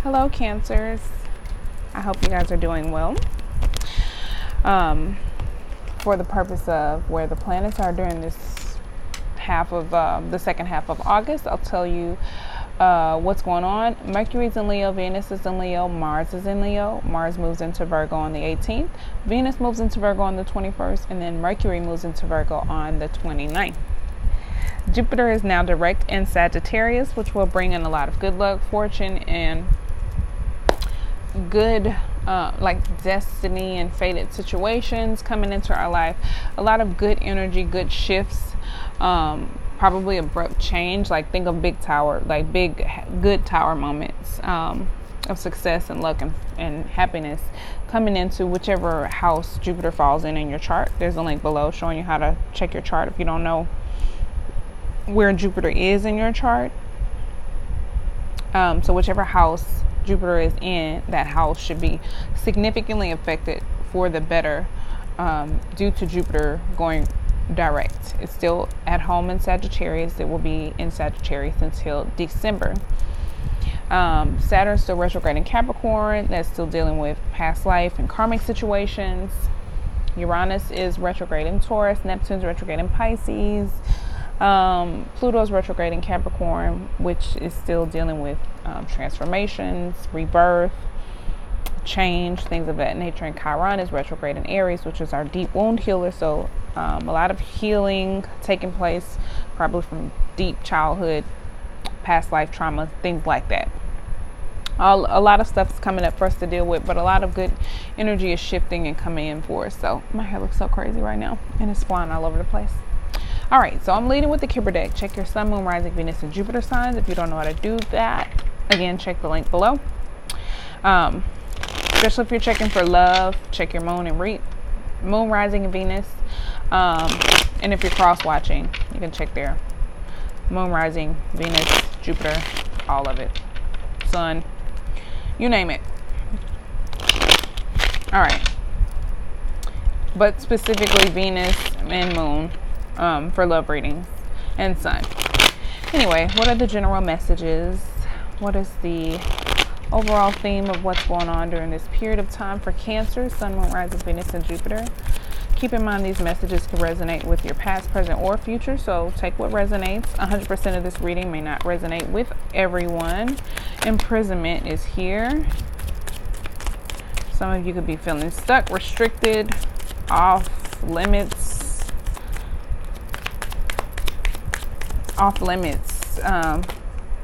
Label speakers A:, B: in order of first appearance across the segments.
A: Hello, Cancers. I hope you guys are doing well. For the purpose of where the planets are during this half of the second half of August, I'll tell you what's going on. Mercury's in Leo, Venus is in Leo, Mars is in Leo. Mars moves into Virgo on the 18th. Venus moves into Virgo on the 21st, and then Mercury moves into Virgo on the 29th. Jupiter is now direct in Sagittarius, which will bring in a lot of good luck, fortune, and good like destiny and fated situations coming into our life. A lot of good energy, good shifts, probably abrupt change. Like think of big tower, like big good tower moments of success and luck and happiness coming into whichever house Jupiter falls in your chart. There's a link below showing you how to check your chart if you don't know where Jupiter is in your chart. So whichever house Jupiter is in, that house should be significantly affected for the better due to Jupiter going direct. It's still at home in Sagittarius. It will be in Sagittarius until December. Saturn's still retrograde in Capricorn. That's still dealing with past life and karmic situations. Uranus is retrograde in Taurus. Neptune's retrograde in Pisces. Pluto's retrograde in Capricorn, which is still dealing with transformations, rebirth, change, things of that nature. And Chiron is retrograde in Aries, which is our deep wound healer. So a lot of healing taking place, probably from deep childhood, past life trauma, things like that. A lot of stuff is coming up for us to deal with, but a lot of good energy is shifting and coming in for us. So my hair looks so crazy right now, and it's flying all over the place. All right, so I'm leading with the Kipper deck. Check your Sun, Moon, Rising, Venus, and Jupiter signs. If you don't know how to do that, again, check the link below. Especially if you're checking for love, check your Moon and Moon, Rising, and Venus. And if you're cross-watching, you can check there. Moon, Rising, Venus, Jupiter, all of it. Sun, you name it. All right. But specifically Venus and Moon. For love readings and Sun. Anyway, what are the general messages? What is the overall theme of what's going on during this period of time for Cancer, Sun, Moon, Rising, Venus, and Jupiter? Keep in mind these messages can resonate with your past, present, or future, so take what resonates. 100% of this reading may not resonate with everyone. Imprisonment is here. Some of you could be feeling stuck, restricted, off limits. Off limits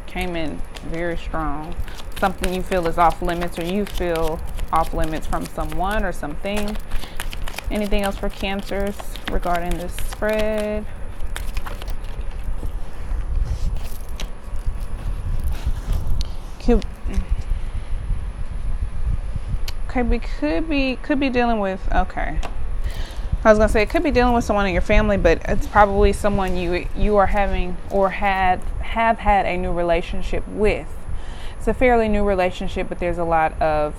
A: came in very strong. Something you feel is off limits, or you feel off limits from someone or something. Anything else for Cancers regarding this spread? Okay, we could be dealing with, okay. I was going to say it could be dealing with someone in your family, but it's probably someone you are having or have had a new relationship with. It's a fairly new relationship, but there's a lot of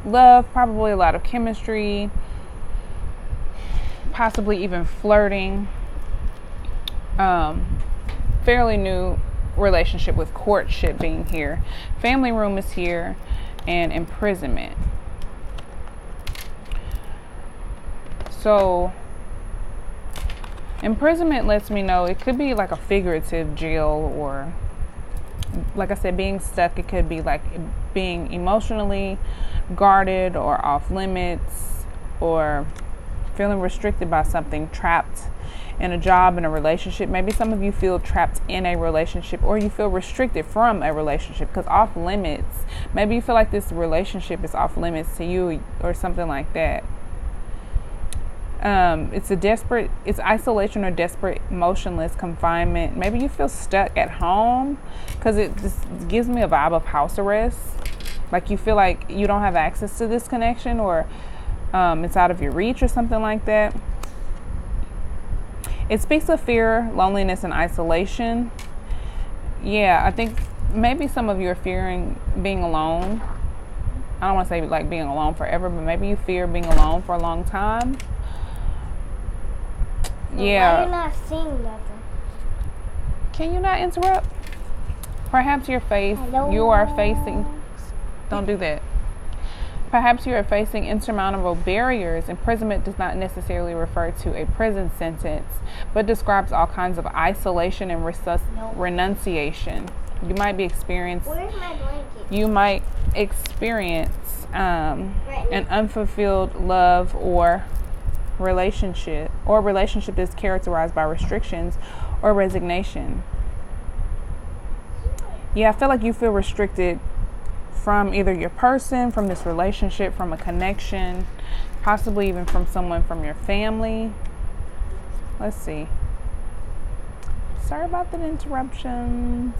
A: love, probably a lot of chemistry, possibly even flirting. Fairly new relationship with courtship being here. Family room is here, and imprisonment. So imprisonment lets me know it could be like a figurative jail, or like I said, being stuck. It could be like being emotionally guarded or off limits, or feeling restricted by something, trapped in a job, in a relationship. Maybe some of you feel trapped in a relationship, or you feel restricted from a relationship, because off limits, maybe you feel like this relationship is off limits to you or something like that. It's isolation or desperate, motionless confinement. Maybe you feel stuck at home, because it just gives me a vibe of house arrest. Like you feel like you don't have access to this connection, or it's out of your reach or something like that. It speaks of fear, loneliness, and isolation. Yeah, I think maybe some of you are fearing being alone. I don't want to say like being alone forever, but maybe you fear being alone for a long time. Yeah.
B: Why are you not seeing nothing?
A: Can you not interrupt? Perhaps you are facing Don't do that. Perhaps you are facing insurmountable barriers. Imprisonment does not necessarily refer to a prison sentence, but describes all kinds of isolation and renunciation. You might be experiencing.
B: Where's my blanket?
A: You might experience an unfulfilled love or relationship, or a relationship that's characterized by restrictions or resignation. Yeah, I feel like you feel restricted from either your person, from this relationship, from a connection, possibly even from someone from your family. Let's see. Sorry about the interruptions.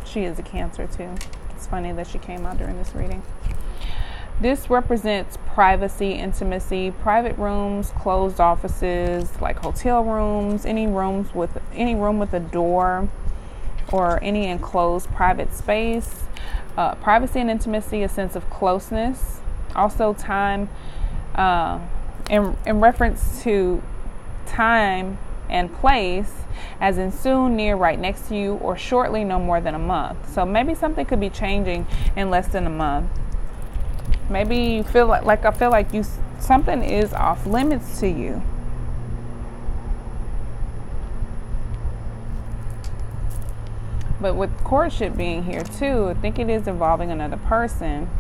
A: She is a Cancer too. It's funny that she came out during this reading. This represents privacy, intimacy, private rooms, closed offices, like hotel rooms, any room with a door, or any enclosed private space. Privacy and intimacy, a sense of closeness. Also time, in reference to time and place, as in soon, near, right next to you, or shortly, no more than a month. So maybe something could be changing in less than a month. Maybe you feel like I feel like something is off limits to you. But with courtship being here too, I think it is involving another person.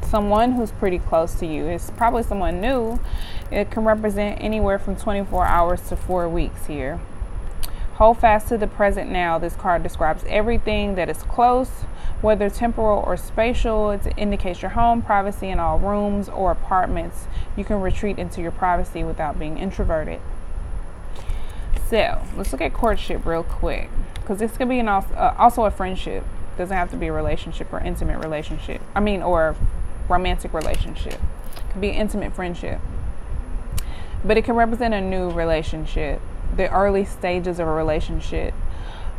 A: Someone who's pretty close to you. It's probably someone new. It can represent anywhere from 24 hours to 4 weeks here. Hold fast to the present now. This card describes everything that is close, whether temporal or spatial. It indicates your home, privacy in all rooms or apartments. You can retreat into your privacy without being introverted. So let's look at courtship real quick, because this could be also a friendship. It doesn't have to be a relationship or intimate relationship. Or romantic relationship. It could be an intimate friendship. But it can represent a new relationship, the early stages of a relationship.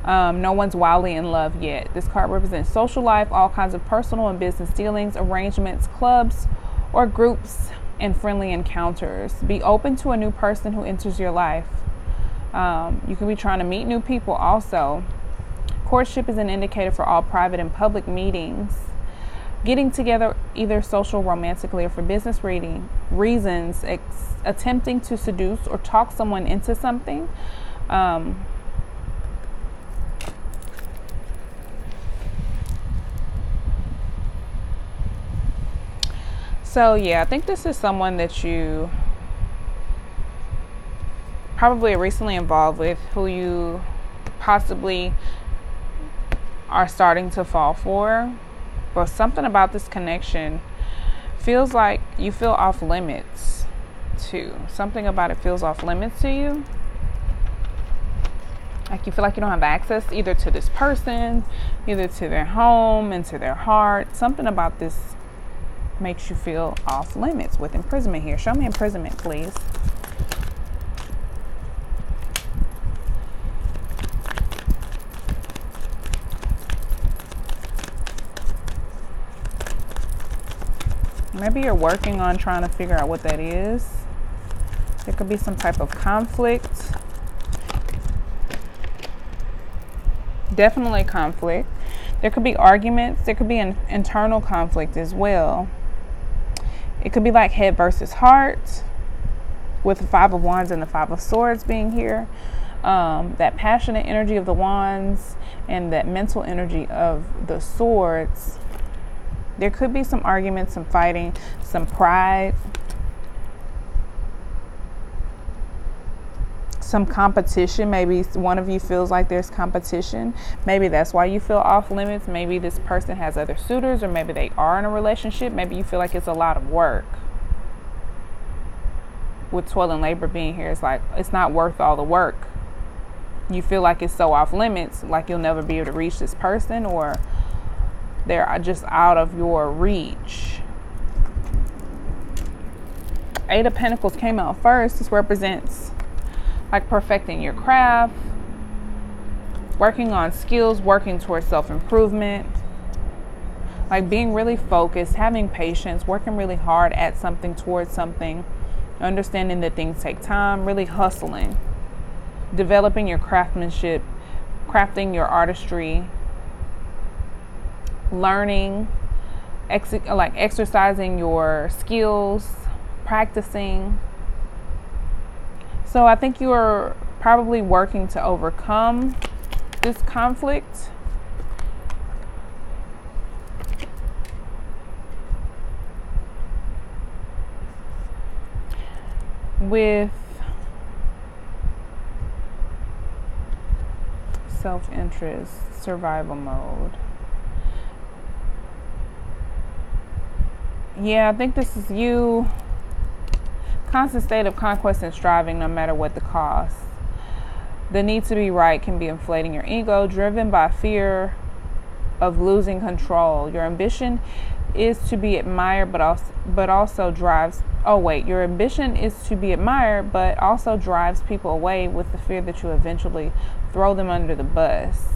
A: No one's wildly in love yet. This card represents social life, all kinds of personal and business dealings, arrangements, clubs, or groups, and friendly encounters. Be open to a new person who enters your life. You can be trying to meet new people also. Courtship is an indicator for all private and public meetings. Getting together, either social, romantically, or for business reasons, attempting to seduce or talk someone into something. So yeah, I think this is someone that you probably are recently involved with, who you possibly are starting to fall for. But something about this connection feels like you feel off limits too. Something about it feels off limits to you. Like you feel like you don't have access either to this person, either to their home and to their heart. Something about this makes you feel off limits with imprisonment here. Show me imprisonment, please. Maybe you're working on trying to figure out what that is. There could be some type of conflict. Definitely conflict. There could be arguments. There could be an internal conflict as well. It could be like head versus heart, with the Five of Wands and the Five of Swords being here. That passionate energy of the Wands and that mental energy of the Swords. There could be some arguments, some fighting, some pride, some competition. Maybe one of you feels like there's competition. Maybe that's why you feel off limits. Maybe this person has other suitors, or maybe they are in a relationship. Maybe you feel like it's a lot of work. With toil and labor being here, it's like it's not worth all the work. You feel like it's so off limits, like you'll never be able to reach this person, or they're just out of your reach. Eight of Pentacles came out first. This represents like perfecting your craft, working on skills, working towards self-improvement, like being really focused, having patience, working really hard at something, towards something, understanding that things take time, really hustling, developing your craftsmanship, crafting your artistry, learning, like exercising your skills, practicing. So I think you are probably working to overcome this conflict. With self-interest, survival mode. Yeah, I think this is you. Constant state of conquest and striving no matter what the cost. The need to be right can be inflating your ego, driven by fear of losing control. Your ambition is to be admired, but also drives. Oh wait, your ambition is to be admired, but also drives people away with the fear that you eventually throw them under the bus.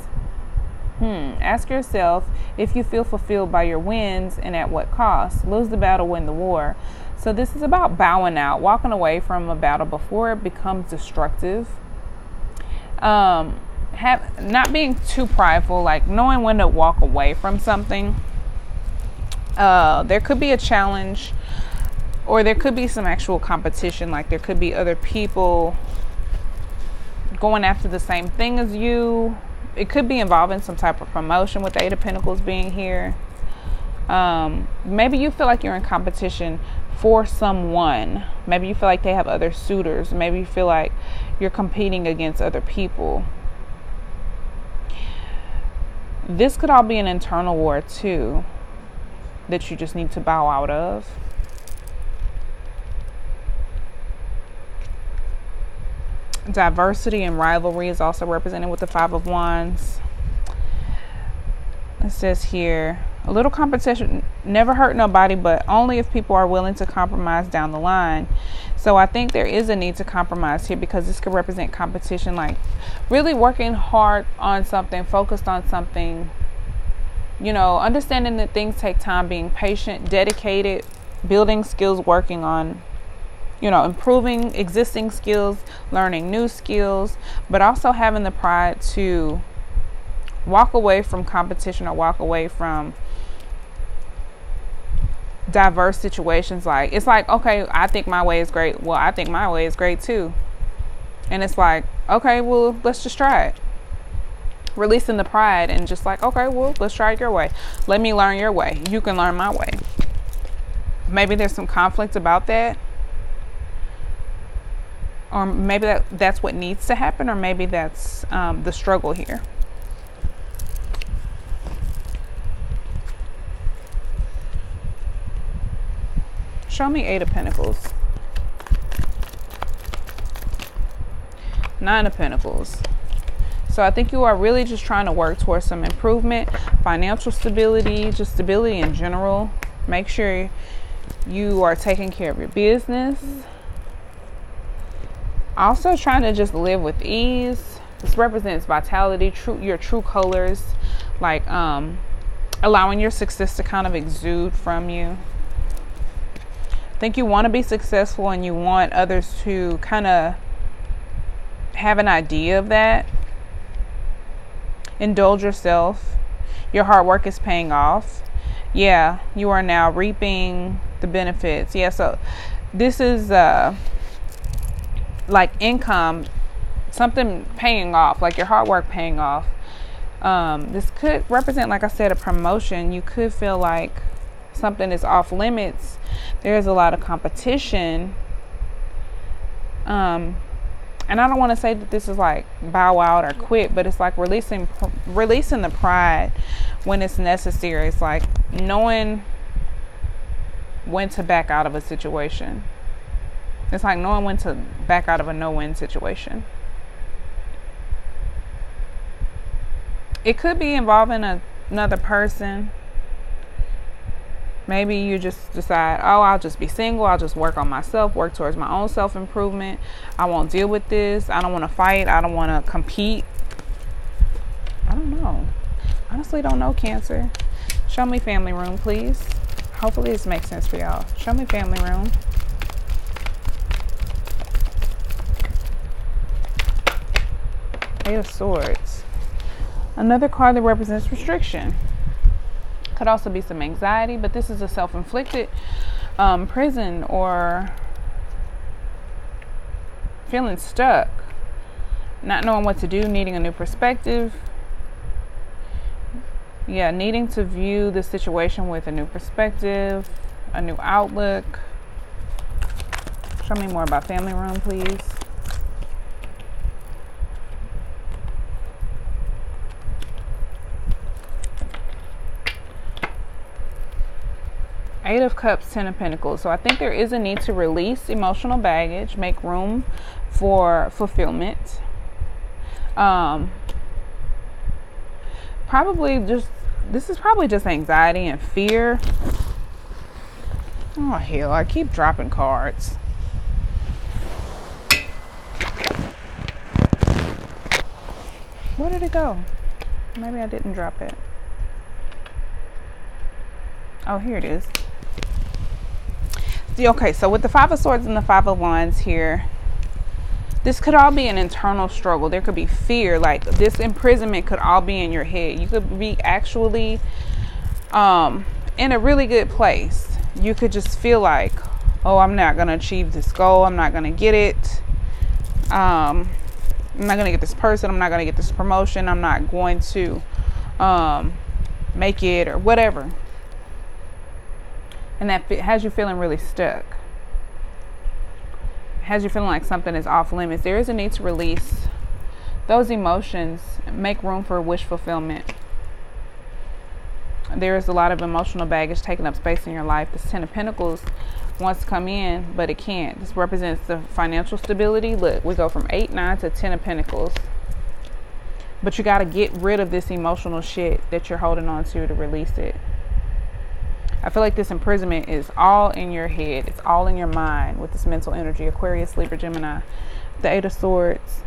A: Ask yourself if you feel fulfilled by your wins and at what cost. Lose the battle, win the war. So this is about bowing out, walking away from a battle before it becomes destructive. Not being too prideful, like knowing when to walk away from something. There could be a challenge, or there could be some actual competition, like there could be other people going after the same thing as you. It could be involving some type of promotion with the Eight of Pentacles being here. Maybe you feel like you're in competition for someone. Maybe you feel like they have other suitors. Maybe you feel like you're competing against other people. This could all be an internal war too, that you just need to bow out of. Diversity and rivalry is also represented with the Five of Wands. It says here, a little competition never hurt nobody, but only if people are willing to compromise down the line. So I think there is a need to compromise here, because this could represent competition, like really working hard on something, focused on something, you know, understanding that things take time, being patient, dedicated, building skills, working on, you know, improving existing skills, learning new skills, but also having the pride to walk away from competition or walk away from diverse situations. Like, it's like, okay, I think my way is great. Well, I think my way is great too. And it's like, okay, well, let's just try it. Releasing the pride and just like, okay, well, let's try it your way. Let me learn your way. You can learn my way. Maybe there's some conflict about that. Or maybe that's what needs to happen, or maybe that's the struggle here. Show me Eight of Pentacles. Nine of Pentacles. So I think you are really just trying to work towards some improvement, financial stability, just stability in general. Make sure you are taking care of your business. Also trying to just live with ease. This represents vitality, your true colors, like allowing your success to kind of exude from you. I think you want to be successful, and you want others to kind of have an idea of that. Indulge yourself. Your hard work is paying off. Yeah, you are now reaping the benefits. Yeah, so this is like income, something paying off, like your hard work paying off. This could represent, like I said, a promotion. You could feel like something is off limits. There's a lot of competition. And I don't want to say that this is like bow out or quit, but it's like releasing the pride when it's necessary. It's like knowing when to back out of a situation. It's like knowing when to back out of a no-win situation. It could be involving another person. Maybe you just decide, oh, I'll just be single. I'll just work on myself, work towards my own self-improvement. I won't deal with this. I don't want to fight. I don't want to compete. I don't know. Honestly, don't know, Cancer. Show me family room, please. Hopefully this makes sense for y'all. Show me family room. Eight of Swords. Another card that represents restriction. Could also be some anxiety, but this is a self-inflicted prison, or feeling stuck, not knowing what to do, needing a new perspective. Yeah, needing to view the situation with a new perspective, a new outlook. Show me more about family room, please. Eight of Cups, Ten of Pentacles. So I think there is a need to release emotional baggage, make room for fulfillment. This is probably just anxiety and fear. Oh hell, I keep dropping cards. Where did it go? Maybe I didn't drop it. Oh, here it is. Okay, so with the Five of Swords and the Five of Wands here, this could all be an internal struggle. There could be fear, like this imprisonment could all be in your head. You could be actually in a really good place. You could just feel like, oh, I'm not going to achieve this goal. I'm not going to get it. I'm not going to get this person. I'm not going to get this promotion. I'm not going to make it, or whatever. And that has you feeling really stuck. Has you feeling like something is off limits. There is a need to release those emotions, make room for wish fulfillment. There is a lot of emotional baggage taking up space in your life. This Ten of Pentacles wants to come in, but it can't. This represents the financial stability. Look, we go from 8, 9 to 10 of Pentacles. But you got to get rid of this emotional shit that you're holding on to release it. I feel like this imprisonment is all in your head. It's all in your mind with this mental energy. Aquarius, Libra, Gemini. The Eight of Swords.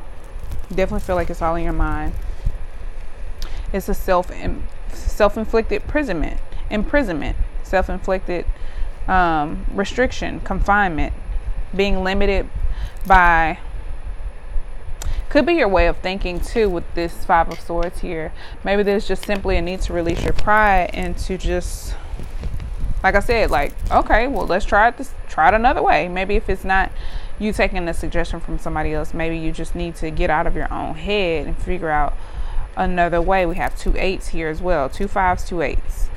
A: Definitely feel like it's all in your mind. It's a self-inflicted imprisonment. Self-inflicted restriction, confinement. Being limited by... Could be your way of thinking too with this Five of Swords here. Maybe there's just simply a need to release your pride and to just... Like I said, like, okay, well, let's try it another way. Maybe if it's not you taking a suggestion from somebody else, maybe you just need to get out of your own head and figure out another way. We have 2 8s here as well. 2 5s, 2 8s.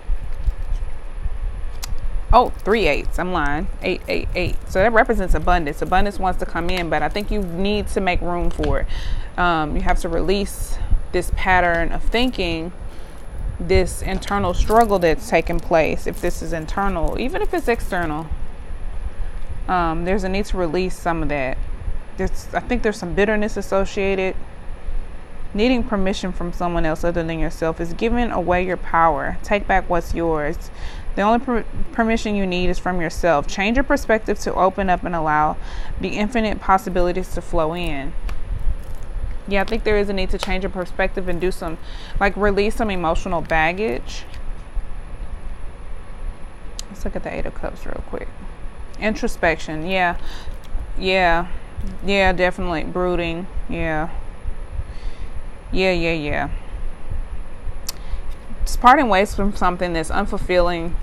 A: Oh, 3 8s. I'm lying. 8, 8, 8. So that represents abundance. Abundance wants to come in, but I think you need to make room for it. You have to release this pattern of thinking, this internal struggle that's taking place. If this is internal, even if it's external, there's a need to release some of that. I think there's some bitterness associated. Needing permission from someone else other than yourself is giving away your power. Take back what's yours. The only permission you need is from yourself. Change your perspective to open up and allow the infinite possibilities to flow in. Yeah, I think there is a need to change your perspective and do some, like, release some emotional baggage. Let's look at the Eight of Cups real quick. Introspection. Yeah, definitely. Brooding. Yeah. Just parting ways from something that's unfulfilling.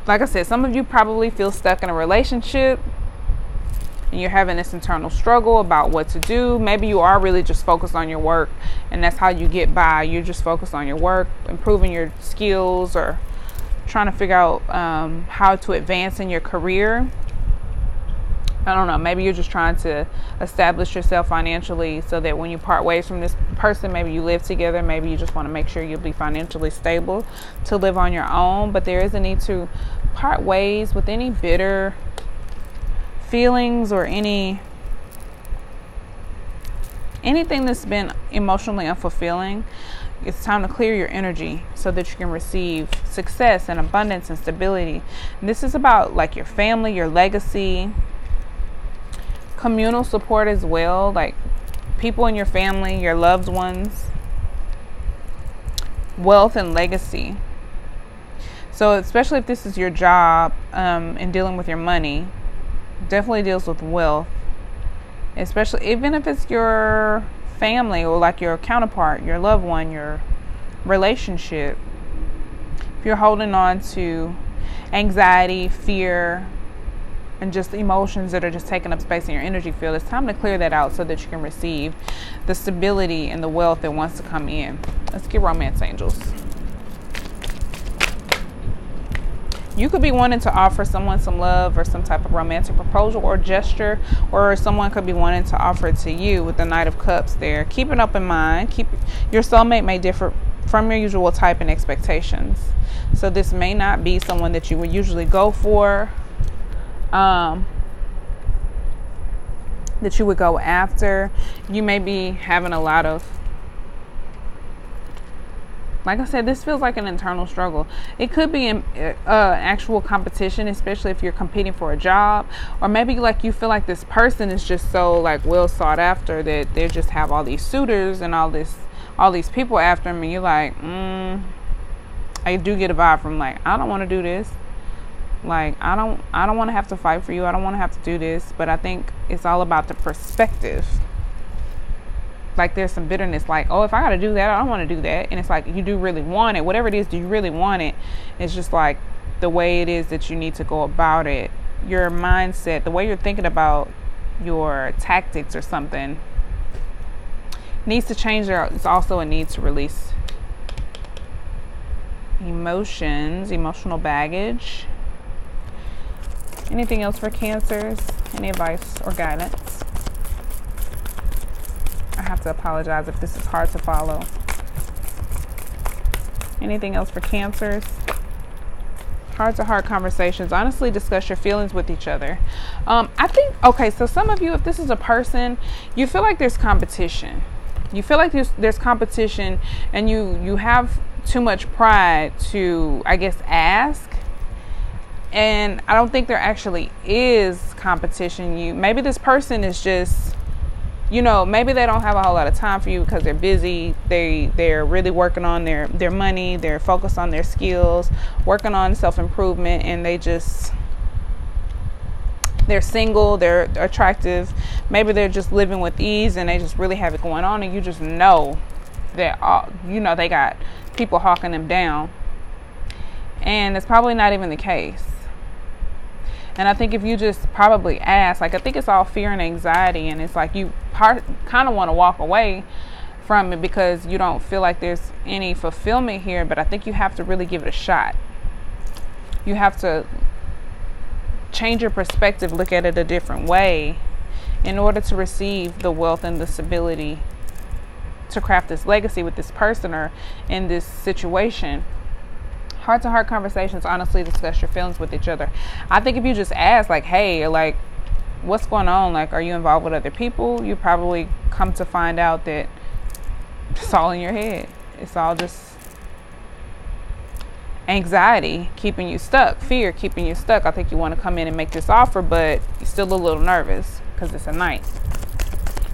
A: Like I said, some of you probably feel stuck in a relationship and you're having this internal struggle about what to do. Maybe you are really just focused on your work and that's how you get by. You're just focused on your work, improving your skills, or trying to figure out how to advance in your career. I don't know, maybe you're just trying to establish yourself financially so that when you part ways from this person, maybe you live together, maybe you just want to make sure you'll be financially stable to live on your own. But there is a need to part ways with any bitter feelings or anything that's been emotionally unfulfilling. It's time to clear your energy so that you can receive success and abundance and stability. And this is about like your family, your legacy, communal support as well, like people in your family, your loved ones, wealth and legacy. So especially if this is your job and dealing with your money, definitely deals with wealth, especially even if it's your family or like your counterpart, your loved one, your relationship. If you're holding on to anxiety, fear, and just emotions that are just taking up space in your energy field, it's time to clear that out so that you can receive the stability and the wealth that wants to come in. Let's get romance angels. You could be wanting to offer someone some love or some type of romantic proposal or gesture, or someone could be wanting to offer it to you with the Knight of Cups there. Keep an open mind. Your soulmate may differ from your usual type and expectations. So this may not be someone that you would usually go for, that you would go after. You may be having a lot of, like I said, this feels like an internal struggle. It could be an actual competition, especially if you're competing for a job, or maybe like you feel like this person is just so like well sought after that they just have all these suitors and all these people after them, and you're like, I do get a vibe from like, I don't want to do this. Like, I don't want to have to fight for you. I don't want to have to do this. But I think it's all about the perspective. Like there's some bitterness, like, oh, if I got to do that, I don't want to do that. And it's like, you do really want it. Whatever it is, do you really want it? It's just like the way it is that you need to go about it. Your mindset, the way you're thinking about your tactics or something needs to change. It's also a need to release emotions, emotional baggage. Anything else for Cancers? Any advice or guidance? I have to apologize if this is hard to follow. Anything else for Cancers? Heart-to-heart conversations. Honestly, discuss your feelings with each other. I think, okay, so some of you, if this is a person, you feel like there's competition. You feel like there's competition, and you have too much pride to, I guess, ask. And I don't think there actually is competition. Maybe this person is just, maybe they don't have a whole lot of time for you because they're busy. They're really working on their money. They're focused on their skills, working on self-improvement, and they're single, they're attractive. Maybe they're just living with ease and they just really have it going on, and you just know that, they got people hawking them down. And it's probably not even the case. And I think if you just probably ask, like, I think it's all fear and anxiety, and it's like you kind of want to walk away from it because you don't feel like there's any fulfillment here, but I think you have to really give it a shot. You have to change your perspective, look at it a different way in order to receive the wealth and the stability to craft this legacy with this person or in this situation. Heart-to-heart conversations, honestly discuss your feelings with each other. I think if you just ask, like, hey, like, what's going on? Like, are you involved with other people? You probably come to find out that it's all in your head. It's all just anxiety keeping you stuck, fear keeping you stuck. I think you want to come in and make this offer, but you're still a little nervous because it's a night.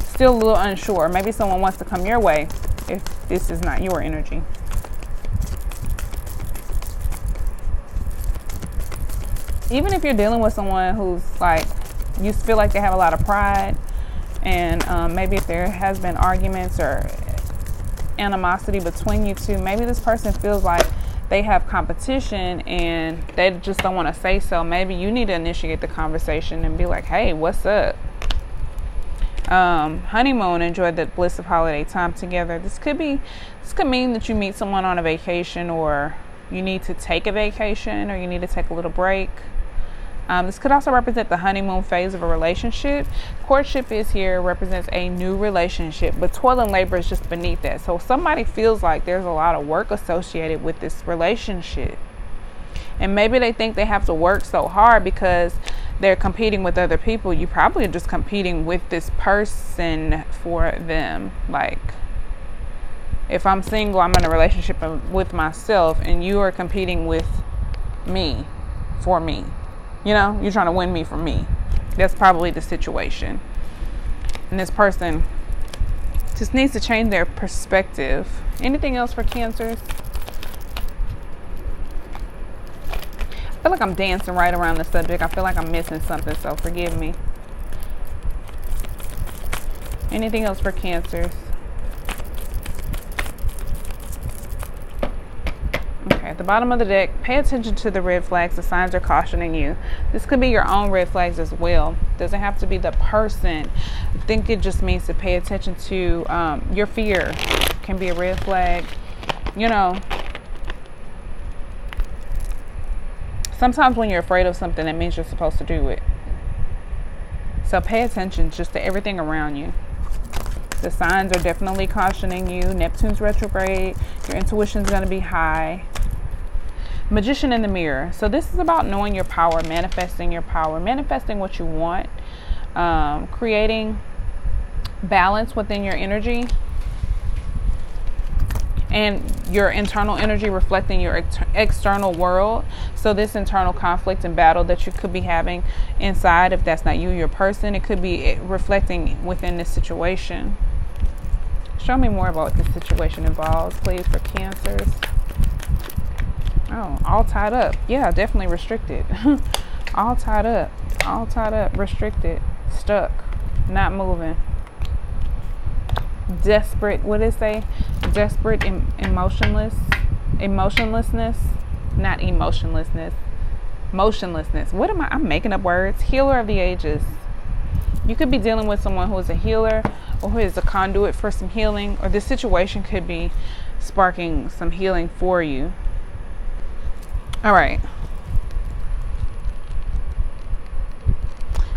A: Still a little unsure. Maybe someone wants to come your way if this is not your energy. Even if you're dealing with someone who's like, you feel like they have a lot of pride, and maybe if there has been arguments or animosity between you two, maybe this person feels like they have competition and they just don't want to say so. Maybe you need to initiate the conversation and be like, hey, what's up? Honeymoon, enjoy the bliss of holiday time together. This could mean that you meet someone on a vacation, or you need to take a vacation, or you need to take a little break. This could also represent the honeymoon phase of a relationship. Courtship is here, represents a new relationship, but toil and labor is just beneath that. So somebody feels like there's a lot of work associated with this relationship. And maybe they think they have to work so hard because they're competing with other people. You probably are just competing with this person for them. Like, if I'm single, I'm in a relationship with myself, and you are competing with me for me. You're trying to win me from me. That's probably the situation. And this person just needs to change their perspective. Anything else for Cancers? I feel like I'm dancing right around the subject. I feel like I'm missing something, so forgive me. Anything else for Cancers? Okay, at the bottom of the deck, pay attention to the red flags. The signs are cautioning you. This could be your own red flags as well. Doesn't have to be the person. I think it just means to pay attention to your fear. Can be a red flag. You know, sometimes when you're afraid of something, that means you're supposed to do it. So pay attention just to everything around you. The signs are definitely cautioning you. Neptune's retrograde. Your intuition is going to be high. Magician in the mirror. So this is about knowing your power, manifesting your power, manifesting what you want, creating balance within your energy and your internal energy reflecting your external world. So this internal conflict and battle that you could be having inside, if that's not you, your person, it could be reflecting within this situation. Show me more about what this situation involves, please, for Cancers. Oh, all tied up. Yeah, definitely restricted. All tied up, restricted, stuck, not moving. Desperate, what did it say? Desperate, emotionlessness, not emotionlessness, motionlessness. What am I? I'm making up words. Healer of the ages. You could be dealing with someone who is a healer or who is a conduit for some healing, or this situation could be sparking some healing for you. All right.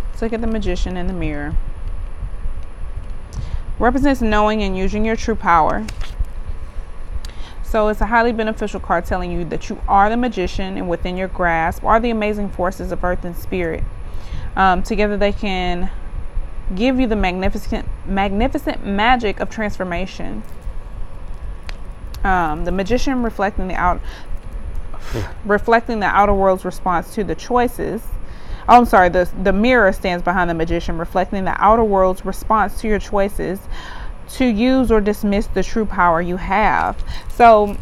A: Let's look at the Magician in the mirror. Represents knowing and using your true power. So it's a highly beneficial card telling you that you are the magician, and within your grasp are the amazing forces of earth and spirit. Together they can give you the magnificent magic of transformation. The magician reflecting the outer world's response to the choices. Oh, I'm sorry, the mirror stands behind the magician, reflecting the outer world's response to your choices to use or dismiss the true power you have. So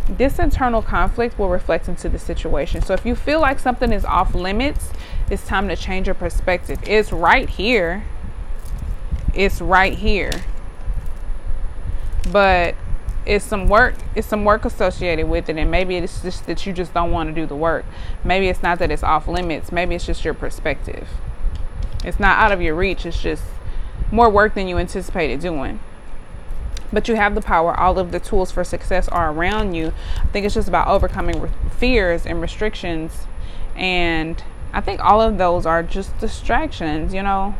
A: this internal conflict will reflect into the situation. So if you feel like something is off limits, it's time to change your perspective. It's right here. It's right here. But it's some work associated with it, and maybe it's just that you just don't want to do the work. Maybe it's not that it's off limits. Maybe it's just your perspective. It's not out of your reach. It's just more work than you anticipated doing. But you have the power. All of the tools for success are around you. I think it's just about overcoming fears and restrictions, and I think all of those are just distractions, you know.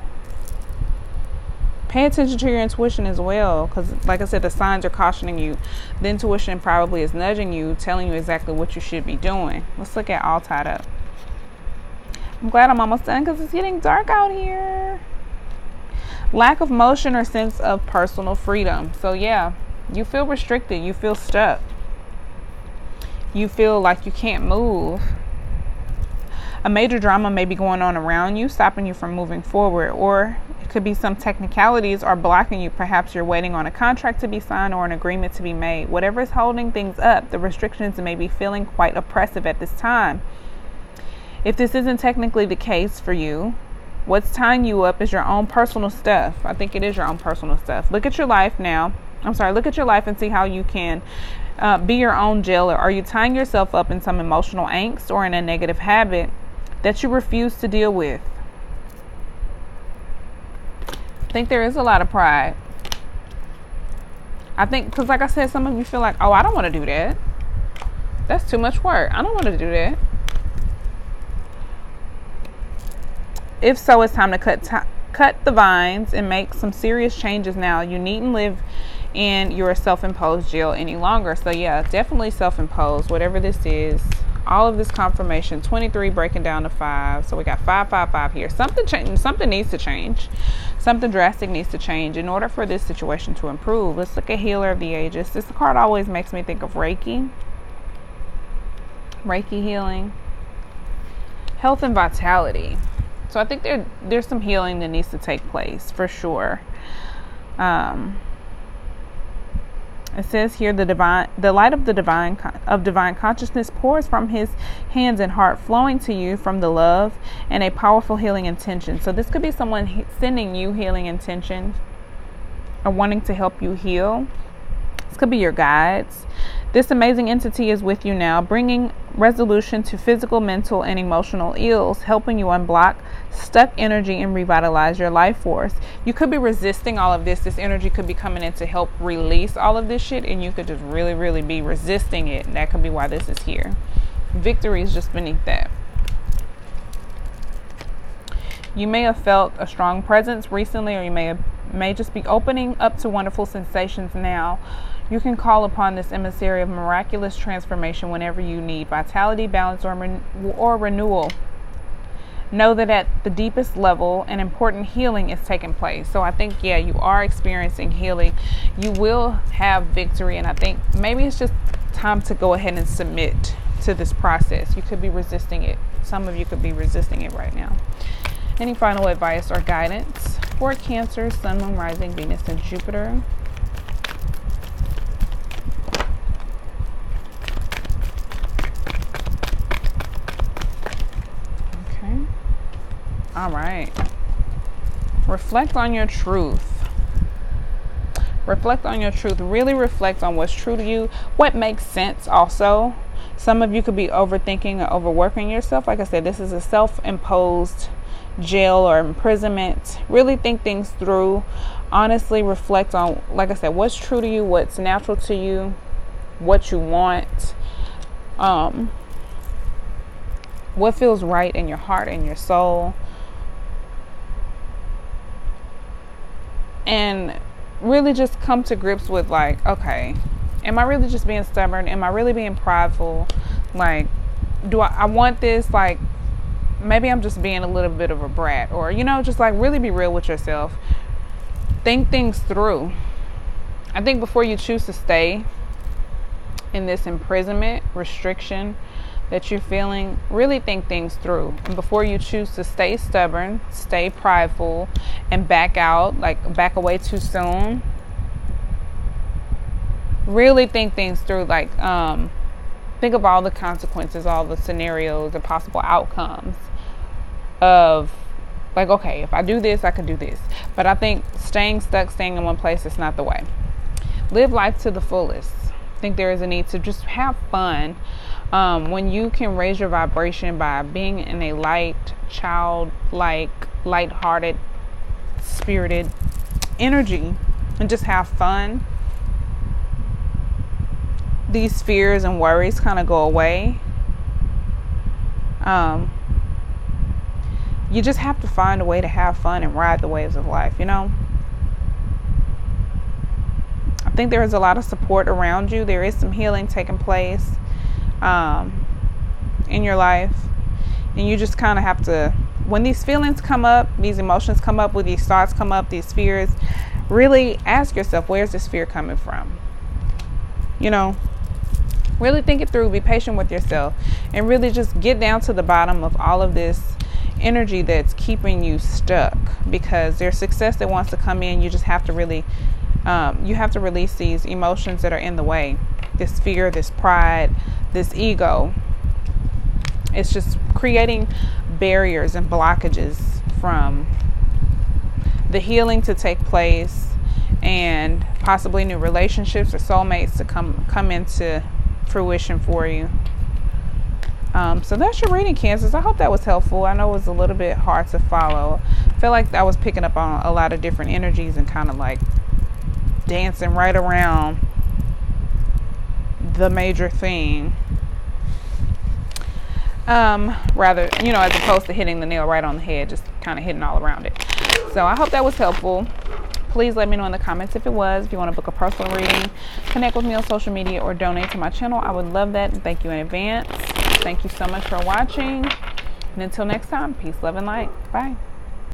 A: Pay attention to your intuition as well, because like I said, the signs are cautioning you. The intuition probably is nudging you, telling you exactly what you should be doing. Let's look at all tied up. I'm glad I'm almost done because it's getting dark out here. Lack of motion or sense of personal freedom. So yeah, you feel restricted. You feel stuck. You feel like you can't move. A major drama may be going on around you, stopping you from moving forward, or it could be some technicalities are blocking you. Perhaps you're waiting on a contract to be signed or an agreement to be made. Whatever is holding things up, the restrictions may be feeling quite oppressive at this time. If this isn't technically the case for you, what's tying you up is your own personal stuff. I think it is your own personal stuff. Look at your life now. Look at your life and see how you can be your own jailer. Are you tying yourself up in some emotional angst or in a negative habit that you refuse to deal with? I think there is a lot of pride. I think, because like I said, some of you feel like, oh, I don't want to do that. That's too much work. I don't want to do that. If so, it's time to cut the vines and make some serious changes now. You needn't live in your self-imposed jail any longer. So yeah, definitely self-imposed, whatever this is. All of this confirmation, 23 breaking down to 5. So we got 5, 5, 5 here. Something needs to change. Something drastic needs to change in order for this situation to improve. Let's look at Healer of the Ages. This card always makes me think of Reiki. Reiki Healing. Health and vitality. So I think there's some healing that needs to take place for sure. It says here, the light of the divine consciousness pours from his hands and heart, flowing to you from the love and a powerful healing intention. So this could be someone sending you healing intention or wanting to help you heal. This could be your guides. This amazing entity is with you now, bringing resolution to physical, mental, and emotional ills, helping you unblock stuck energy and revitalize your life force. You could be resisting all of this. This energy could be coming in to help release all of this shit, and you could just really, really be resisting it. And that could be why this is here. Victory is just beneath that. You may have felt a strong presence recently, or you may just be opening up to wonderful sensations now. You can call upon this emissary of miraculous transformation whenever you need vitality, balance, or renewal. Know that at the deepest level, an important healing is taking place. So I think, yeah, you are experiencing healing. You will have victory, and I think maybe it's just time to go ahead and submit to this process. You could be resisting it. Some of you could be resisting it right now. Any final advice or guidance for Cancer, Sun, Moon, Rising, Venus, and Jupiter? Okay. All right. Reflect on your truth. Reflect on your truth. Really reflect on what's true to you, what makes sense also. Some of you could be overthinking or overworking yourself. Like I said, this is a self-imposed jail or imprisonment. Really think things through. Honestly reflect on, like I said, what's true to you, what's natural to you, what you want, what feels right in your heart and your soul. And really just come to grips with, like, okay, am I really just being stubborn? Am I really being prideful? Like, do I want this? Like, maybe I'm just being a little bit of a brat, or, you know, just like really be real with yourself. Think things through. I think before you choose to stay in this imprisonment, restriction that you're feeling, really think things through. And before you choose to stay stubborn, stay prideful, and back out, like back away too soon, really think things through. Like, think of all the consequences, all the scenarios, the possible outcomes of, like, okay, if I do this, I can do this. But I think staying stuck, staying in one place is not the way. Live life to the fullest. I think there is a need to just have fun. When you can raise your vibration by being in a light, childlike, lighthearted, spirited energy, and just have fun, these fears and worries kind of go away. You just have to find a way to have fun and ride the waves of life, you know? I think there is a lot of support around you. There is some healing taking place in your life. And you just kind of have to, when these feelings come up, these emotions come up, when these thoughts come up, these fears, really ask yourself, where's this fear coming from? You know? Really think it through, be patient with yourself, and really just get down to the bottom of all of this energy that's keeping you stuck, because there's success that wants to come in. You just have to really, you have to release these emotions that are in the way. This fear, this pride, this ego. It's just creating barriers and blockages from the healing to take place, and possibly new relationships or soulmates to come into fruition for you. So that's your reading, Cancers. I hope that was helpful. I know it was a little bit hard to follow. I feel like I was picking up on a lot of different energies and kind of like dancing right around the major theme. Rather, you know, as opposed to hitting the nail right on the head, just kind of hitting all around it. So I hope that was helpful. Please let me know in the comments if it was. If you want to book a personal reading, connect with me on social media, or donate to my channel, I would love that. And thank you in advance. Thank you so much for watching. And until next time, peace, love, and light. Bye.